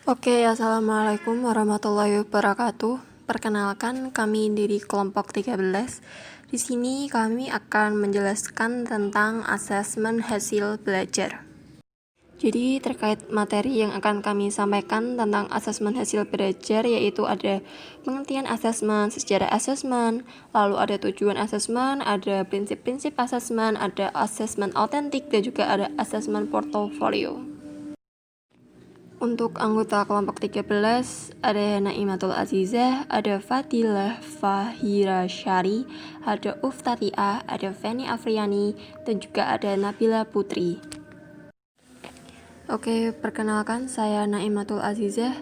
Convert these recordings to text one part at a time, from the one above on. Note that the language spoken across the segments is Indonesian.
Oke, Assalamualaikum warahmatullahi wabarakatuh. Perkenalkan, kami dari kelompok 13. Di sini kami akan menjelaskan tentang asesmen hasil belajar. Jadi terkait materi yang akan kami sampaikan tentang asesmen hasil belajar, yaitu ada pengertian asesmen, sejarah asesmen, lalu ada tujuan asesmen, ada prinsip-prinsip asesmen, ada asesmen autentik, dan juga ada asesmen portofolio. Untuk anggota kelompok 13, ada Naimatul Azizah, ada Fadilah Fahira Syari, ada Uftatiah, ada Feni Afriani, dan juga ada Nabila Putri. Oke, perkenalkan saya Naimatul Azizah.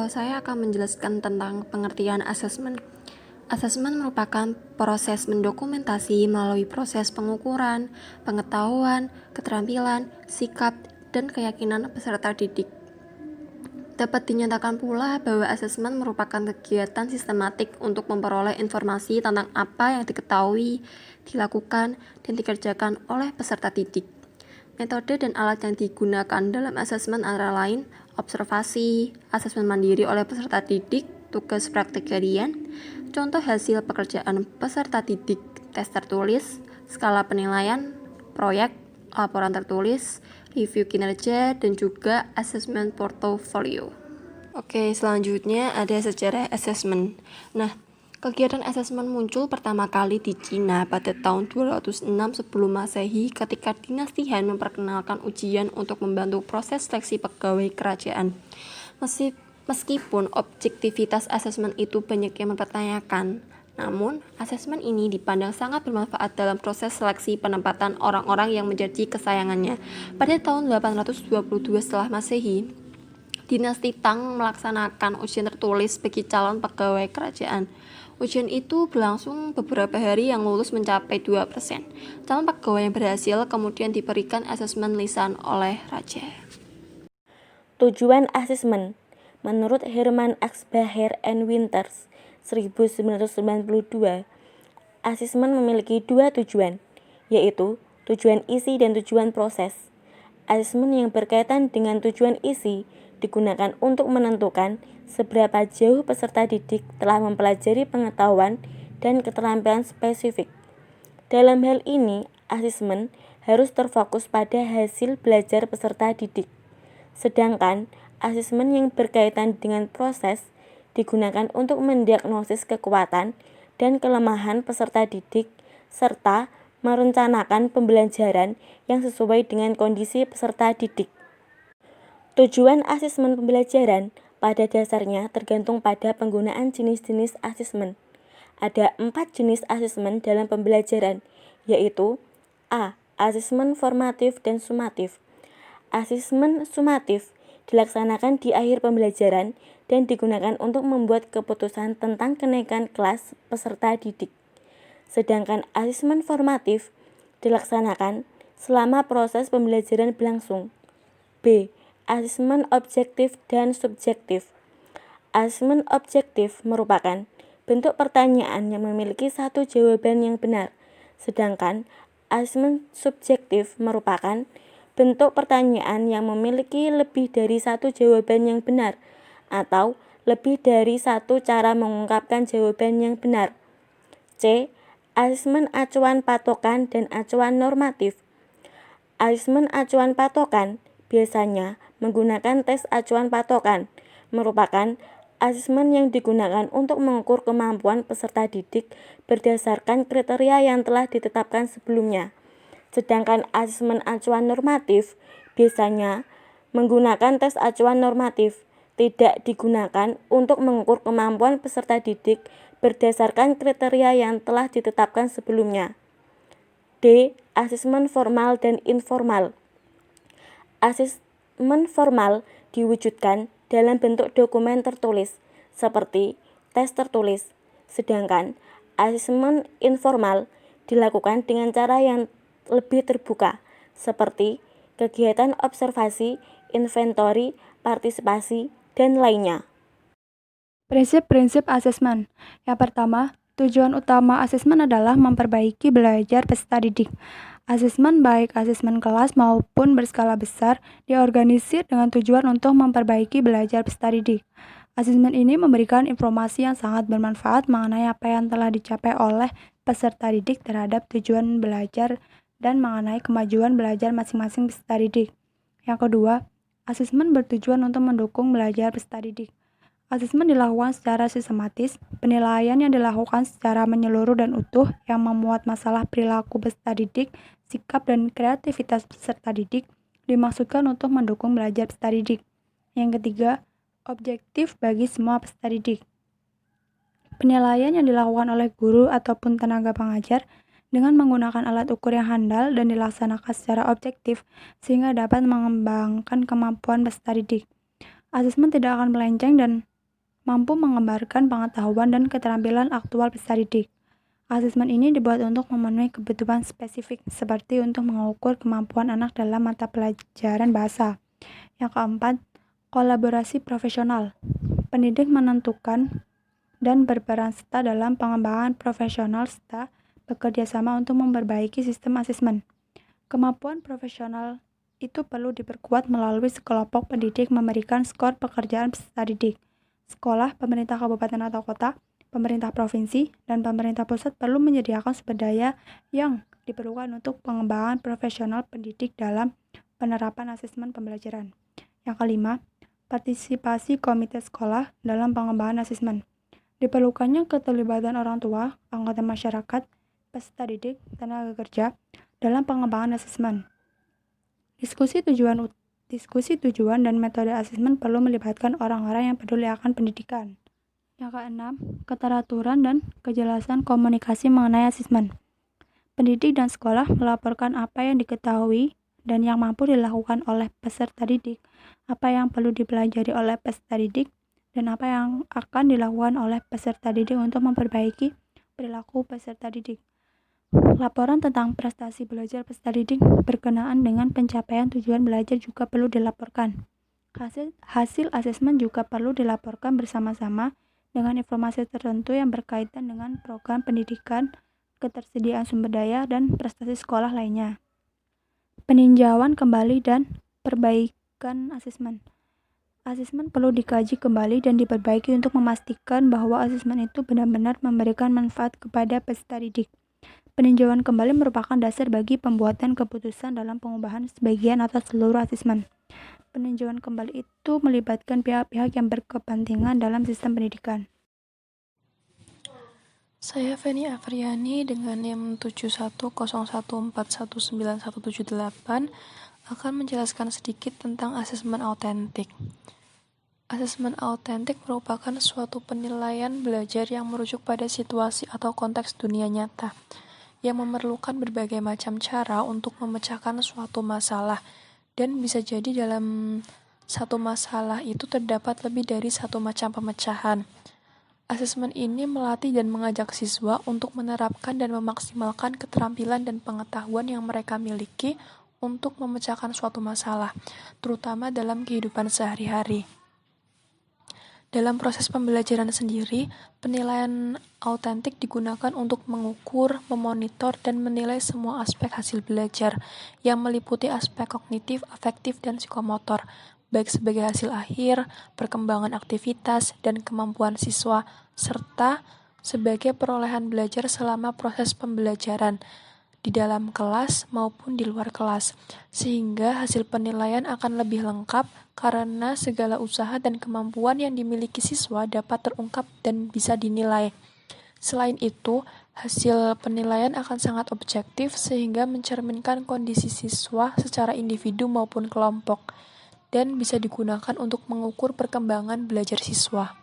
Saya akan menjelaskan tentang pengertian asesmen. Asesmen merupakan proses mendokumentasi melalui proses pengukuran, pengetahuan, keterampilan, sikap, dan keyakinan peserta didik. Dapat dinyatakan pula bahwa asesmen merupakan kegiatan sistematik untuk memperoleh informasi tentang apa yang diketahui, dilakukan, dan dikerjakan oleh peserta didik. Metode dan alat yang digunakan dalam asesmen antara lain observasi, asesmen mandiri oleh peserta didik, tugas praktik harian, contoh hasil pekerjaan peserta didik, tes tertulis, skala penilaian, proyek, laporan tertulis, review kinerja, dan juga asesmen portofolio. Oke, selanjutnya ada sejarah asesmen. Nah, kegiatan asesmen muncul pertama kali di Cina pada tahun 206 sebelum Masehi ketika dinasti Han memperkenalkan ujian untuk membantu proses seleksi pegawai kerajaan. Meskipun objektivitas asesmen itu banyak yang mempertanyakan, namun asesmen ini dipandang sangat bermanfaat dalam proses seleksi penempatan orang-orang yang menjadi kesayangannya. Pada tahun 822 setelah Masehi, Dinasti Tang melaksanakan ujian tertulis bagi calon pegawai kerajaan. Ujian itu berlangsung beberapa hari yang lulus mencapai 2%. Calon pegawai yang berhasil kemudian diberikan asesmen lisan oleh raja. Tujuan asesmen menurut Herman Axbacher and Winters 1992, asesmen memiliki dua tujuan, yaitu tujuan isi dan tujuan proses. Asesmen yang berkaitan dengan tujuan isi digunakan untuk menentukan seberapa jauh peserta didik telah mempelajari pengetahuan dan keterampilan spesifik. Dalam hal ini, asesmen harus terfokus pada hasil belajar peserta didik. Sedangkan asesmen yang berkaitan dengan proses digunakan untuk mendiagnosis kekuatan dan kelemahan peserta didik serta merencanakan pembelajaran yang sesuai dengan kondisi peserta didik. Tujuan asesmen pembelajaran pada dasarnya tergantung pada penggunaan jenis-jenis asesmen. Ada 4 jenis asesmen dalam pembelajaran, yaitu A. Asesmen formatif dan sumatif. Asesmen sumatif dilaksanakan di akhir pembelajaran dan digunakan untuk membuat keputusan tentang kenaikan kelas peserta didik. Sedangkan asesmen formatif dilaksanakan selama proses pembelajaran berlangsung. B. Asesmen objektif dan subjektif. Asesmen objektif merupakan bentuk pertanyaan yang memiliki satu jawaban yang benar, sedangkan asesmen subjektif merupakan bentuk pertanyaan yang memiliki lebih dari satu jawaban yang benar atau lebih dari satu cara mengungkapkan jawaban yang benar. C. Asesmen acuan patokan dan acuan normatif. Asesmen acuan patokan biasanya menggunakan tes acuan patokan, merupakan asesmen yang digunakan untuk mengukur kemampuan peserta didik berdasarkan kriteria yang telah ditetapkan sebelumnya. Sedangkan asesmen acuan normatif biasanya menggunakan tes acuan normatif, tidak digunakan untuk mengukur kemampuan peserta didik berdasarkan kriteria yang telah ditetapkan sebelumnya. D. Asesmen formal dan informal. Asesmen formal diwujudkan dalam bentuk dokumen tertulis, seperti tes tertulis, sedangkan asesmen informal dilakukan dengan cara yang lebih terbuka, seperti kegiatan observasi, inventory, partisipasi, dan lainnya. Prinsip-prinsip asesmen. Yang pertama, tujuan utama asesmen adalah memperbaiki belajar peserta didik. Asesmen baik asesmen kelas maupun berskala besar diorganisir dengan tujuan untuk memperbaiki belajar peserta didik. Asesmen ini memberikan informasi yang sangat bermanfaat mengenai apa yang telah dicapai oleh peserta didik terhadap tujuan belajar dan mengenai kemajuan belajar masing-masing peserta didik. Yang kedua, asesmen bertujuan untuk mendukung belajar peserta didik. Asesmen dilakukan secara sistematis, penilaian yang dilakukan secara menyeluruh dan utuh yang memuat masalah perilaku peserta didik, sikap dan kreativitas peserta didik dimaksudkan untuk mendukung belajar peserta didik. Yang ketiga, objektif bagi semua peserta didik. Penilaian yang dilakukan oleh guru ataupun tenaga pengajar dengan menggunakan alat ukur yang handal dan dilaksanakan secara objektif sehingga dapat mengembangkan kemampuan peserta didik. Asesmen tidak akan melenceng dan mampu menggambarkan pengetahuan dan keterampilan aktual peserta didik. Asesmen ini dibuat untuk memenuhi kebutuhan spesifik seperti untuk mengukur kemampuan anak dalam mata pelajaran bahasa. Yang keempat, kolaborasi profesional. Pendidik menentukan dan berperan serta dalam pengembangan profesional serta bekerja sama untuk memperbaiki sistem asesmen. Kemampuan profesional itu perlu diperkuat melalui sekelompok pendidik memberikan skor pekerjaan peserta didik. Sekolah, pemerintah kabupaten atau kota, pemerintah provinsi, dan pemerintah pusat perlu menyediakan sumber daya yang diperlukan untuk pengembangan profesional pendidik dalam penerapan asesmen pembelajaran. Yang kelima, partisipasi komite sekolah dalam pengembangan asesmen. Diperlukannya keterlibatan orang tua, anggota masyarakat, peserta didik, tenaga kerja dalam pengembangan asesmen. Diskusi tujuan dan metode asesmen perlu melibatkan orang-orang yang peduli akan pendidikan. Yang keenam, keteraturan dan kejelasan komunikasi mengenai asesmen. Pendidik dan sekolah melaporkan apa yang diketahui dan yang mampu dilakukan oleh peserta didik, apa yang perlu dipelajari oleh peserta didik, dan apa yang akan dilakukan oleh peserta didik untuk memperbaiki perilaku peserta didik. Laporan tentang prestasi belajar peserta didik berkenaan dengan pencapaian tujuan belajar juga perlu dilaporkan. Hasil asesmen juga perlu dilaporkan bersama-sama dengan informasi tertentu yang berkaitan dengan program pendidikan, ketersediaan sumber daya, dan prestasi sekolah lainnya. Peninjauan kembali dan perbaikan asesmen. Asesmen perlu dikaji kembali dan diperbaiki untuk memastikan bahwa asesmen itu benar-benar memberikan manfaat kepada peserta didik. Peninjauan kembali merupakan dasar bagi pembuatan keputusan dalam pengubahan sebagian atau seluruh asesmen. Peninjauan kembali itu melibatkan pihak-pihak yang berkepentingan dalam sistem pendidikan. Saya Feni Afriani dengan NIM 7101419178 akan menjelaskan sedikit tentang asesmen autentik. Asesmen autentik merupakan suatu penilaian belajar yang merujuk pada situasi atau konteks dunia nyata, yang memerlukan berbagai macam cara untuk memecahkan suatu masalah, dan bisa jadi dalam satu masalah itu terdapat lebih dari satu macam pemecahan. Asesmen ini melatih dan mengajak siswa untuk menerapkan dan memaksimalkan keterampilan dan pengetahuan yang mereka miliki untuk memecahkan suatu masalah, terutama dalam kehidupan sehari-hari. Dalam proses pembelajaran sendiri, penilaian autentik digunakan untuk mengukur, memonitor, dan menilai semua aspek hasil belajar, yang meliputi aspek kognitif, afektif, dan psikomotor, baik sebagai hasil akhir, perkembangan aktivitas, dan kemampuan siswa, serta sebagai perolehan belajar selama proses pembelajaran, di dalam kelas maupun di luar kelas, sehingga hasil penilaian akan lebih lengkap karena segala usaha dan kemampuan yang dimiliki siswa dapat terungkap dan bisa dinilai. Selain itu, hasil penilaian akan sangat objektif sehingga mencerminkan kondisi siswa secara individu maupun kelompok, dan bisa digunakan untuk mengukur perkembangan belajar siswa.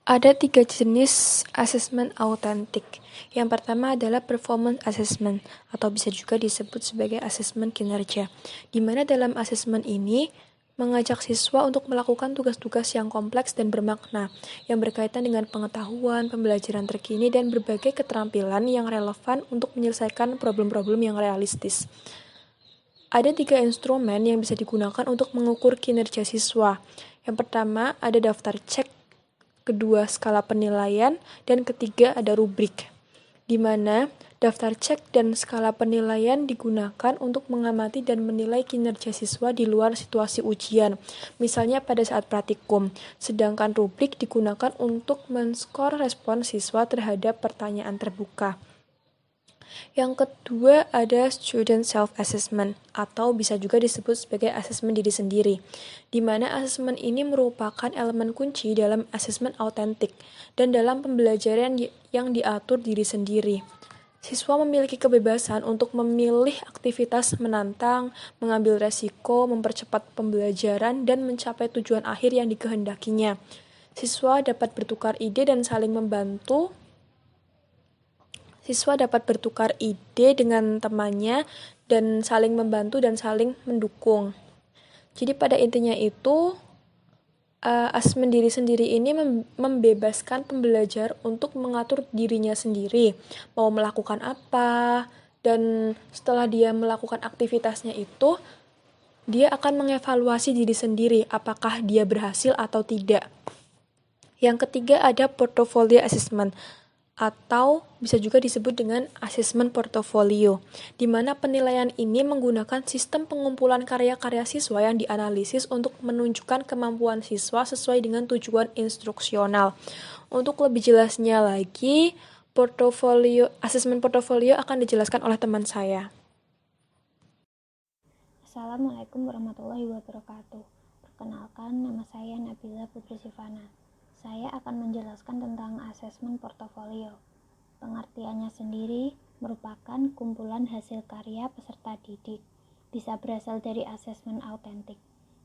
Ada 3 jenis asesmen autentik. Yang pertama adalah performance assessment, atau bisa juga disebut sebagai asesmen kinerja, di mana dalam asesmen ini mengajak siswa untuk melakukan tugas-tugas yang kompleks dan bermakna, yang berkaitan dengan pengetahuan, pembelajaran terkini, dan berbagai keterampilan yang relevan untuk menyelesaikan problem-problem yang realistis. Ada 3 instrumen yang bisa digunakan untuk mengukur kinerja siswa. Yang pertama ada daftar cek, kedua skala penilaian, dan ketiga ada rubrik, di mana Daftar cek dan skala penilaian digunakan untuk mengamati dan menilai kinerja siswa di luar situasi ujian, misalnya pada saat praktikum, sedangkan rubrik digunakan untuk men-skor respon siswa terhadap pertanyaan terbuka. Yang kedua ada student self-assessment, atau bisa juga disebut sebagai asesmen diri sendiri, di mana asesmen ini merupakan elemen kunci dalam asesmen autentik dan dalam pembelajaran yang diatur diri sendiri. Siswa memiliki kebebasan untuk memilih aktivitas menantang, mengambil resiko, mempercepat pembelajaran, dan mencapai tujuan akhir yang dikehendakinya. Siswa dapat bertukar ide dan saling membantu. Siswa dapat bertukar ide dengan temannya dan saling membantu dan saling mendukung. Jadi pada intinya itu, asesmen diri sendiri ini membebaskan pembelajar untuk mengatur dirinya sendiri, mau melakukan apa, dan setelah dia melakukan aktivitasnya itu, dia akan mengevaluasi diri sendiri, apakah dia berhasil atau tidak. Yang ketiga ada portfolio assessment, atau bisa juga disebut dengan asesmen portofolio, di mana penilaian ini menggunakan sistem pengumpulan karya-karya siswa yang dianalisis untuk menunjukkan kemampuan siswa sesuai dengan tujuan instruksional. Untuk lebih jelasnya lagi, asesmen portofolio akan dijelaskan oleh teman saya. Assalamualaikum warahmatullahi wabarakatuh. Perkenalkan, nama saya Nabila Putri Sivana. Saya akan menjelaskan tentang asesmen portofolio. Pengertiannya sendiri merupakan kumpulan hasil karya peserta didik, bisa berasal dari asesmen autentik,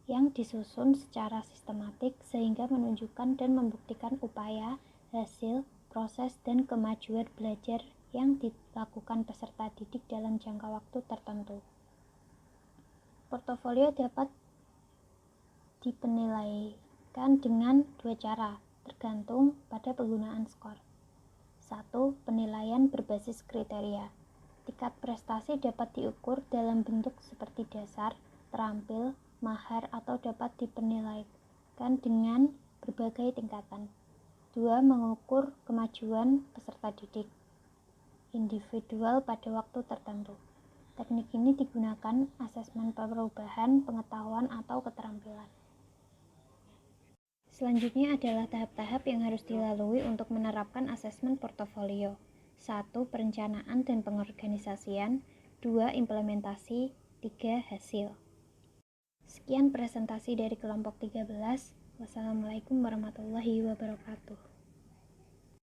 yang disusun secara sistematik sehingga menunjukkan dan membuktikan upaya, hasil, proses, dan kemajuan belajar yang dilakukan peserta didik dalam jangka waktu tertentu. Portofolio dapat dipenilaikan dengan dua cara, tergantung pada penggunaan skor. 1. Penilaian berbasis kriteria. Tingkat prestasi dapat diukur dalam bentuk seperti dasar, terampil, mahar, atau dapat dipenilaikan dengan berbagai tingkatan. 2. Mengukur kemajuan peserta didik individual pada waktu tertentu. Teknik ini digunakan asesmen perubahan pengetahuan atau keterampilan. Selanjutnya adalah tahap-tahap yang harus dilalui untuk menerapkan asesmen portofolio. 1. Perencanaan dan pengorganisasian. 2. Implementasi. 3. Hasil. Sekian presentasi dari kelompok 13. Wassalamualaikum warahmatullahi wabarakatuh.